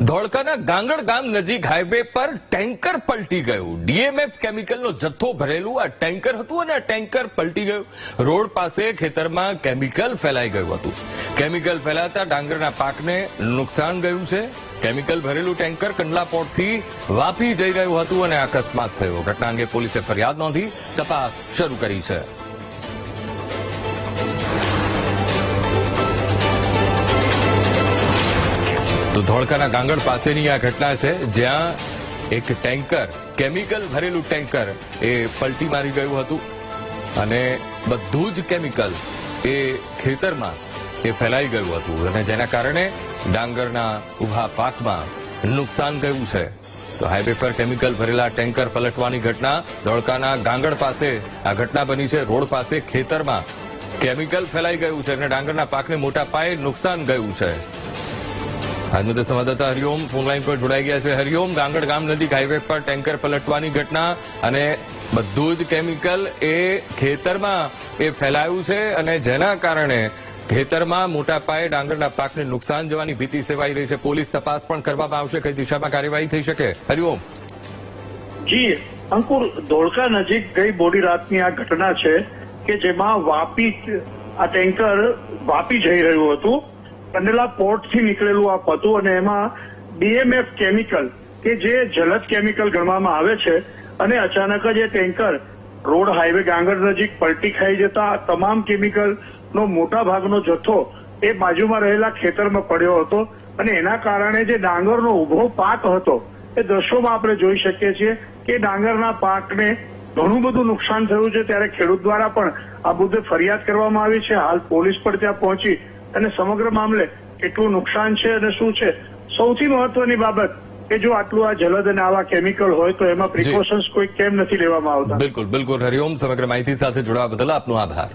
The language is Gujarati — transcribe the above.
ધોળકાના ગાંગડ ગામ નજીક હાઈવે પર ટેન્કર પલટી ગયું. ડીએમએફ કેમિકલનો જથ્થો ભરેલું આ ટેન્કર હતું અને આ ટેન્કર પલટી ગયું. રોડ પાસે ખેતરમાં કેમિકલ ફેલાઈ ગયું હતું. કેમિકલ ફેલાતા ડાંગરના પાકને નુકસાન ગયું છે. કેમિકલ ભરેલું ટેન્કર કંડલા પોર્ટથી વાપી જઈ રહ્યું હતું અને અકસ્માત થયો. ઘટના અંગે પોલીસે ફરિયાદ નોંધી તપાસ શરૂ કરી છે. તો ધોળકાના ગાંગડ પાસેની આ ઘટના છે, જ્યાં એક ટેન્કર, કેમિકલ ભરેલું ટેન્કર એ પલટી મારી ગયું હતું અને બધું જ કેમિકલ એ ખેતરમાં એ ફેલાઈ ગયું હતું અને જેના કારણે ડાંગરના ઉભા પાકમાં નુકસાન ગયું છે. તો હાઈવે પર કેમિકલ ભરેલા ટેન્કર પલટવાની ઘટના ધોળકાના ગાંગડ પાસે આ ઘટના બની છે. રોડ પાસે ખેતરમાં કેમિકલ ફેલાઈ ગયું છે અને ડાંગરના પાકને મોટા પાયે નુકસાન ગયું છે. આજ મુદ્દે સંવાદદાતા હરિઓમ ફોનલાઈન પર જોડાઈ ગયા છે. હરિઓમ, ગાંગડ ગામ નજીક હાઈવે પર ટેન્કર પલટવાની ઘટના અને બધું જ કેમિકલ એ ખેતરમાં એ ફેલાયું છે અને જેના કારણે ખેતરમાં મોટા પાયે ડાંગરના પાકને નુકસાન જવાની ભીતિ સેવાઈ રહી છે. પોલીસ તપાસ પણ કરવામાં આવશે. કઈ દિશામાં કાર્યવાહી થઈ શકે? હરિઓમ. જી અંકુર, ધોળકા નજીક ગઈ મોડી રાતની આ ઘટના છે કે જેમાં વાપી આ ટેન્કર વાપી જઈ રહ્યું હતું. કંડલા પોર્ટથી નીકળેલું આ હતું અને એમાં ડીએમએફ કેમિકલ કે જે જલદ કેમિકલ ગણવામાં આવે છે અને અચાનક જ એ ટેન્કર રોડ હાઈવે ગાંગડ નજીક પલટી ખાઈ જતા તમામ કેમિકલનો મોટા ભાગનો જથ્થો એ બાજુમાં રહેલા ખેતરમાં પડ્યો હતો અને એના કારણે જે ડાંગરનો ઉભો પાક હતો એ દ્રશ્યોમાં આપણે જોઈ શકીએ છીએ કે ડાંગરના પાકને ઘણું બધું નુકસાન થયું છે. ત્યારે ખેડૂત દ્વારા પણ આ મુદ્દે ફરિયાદ કરવામાં આવી છે. હાલ પોલીસ પણ ત્યાં પહોંચી અને સમગ્ર મામલે કેટલું નુકસાન છે અને શું છે, સૌથી મહત્વની બાબત કે જો આટલું આ જલદ અને આવા કેમિકલ હોય તો એમાં પ્રિકોશન્સ કોઈ કેમ નથી લેવામાં આવતા. બિલકુલ. હરિઓમ, સમગ્ર માહિતી સાથે જોડાવા બદલ આપનો આભાર.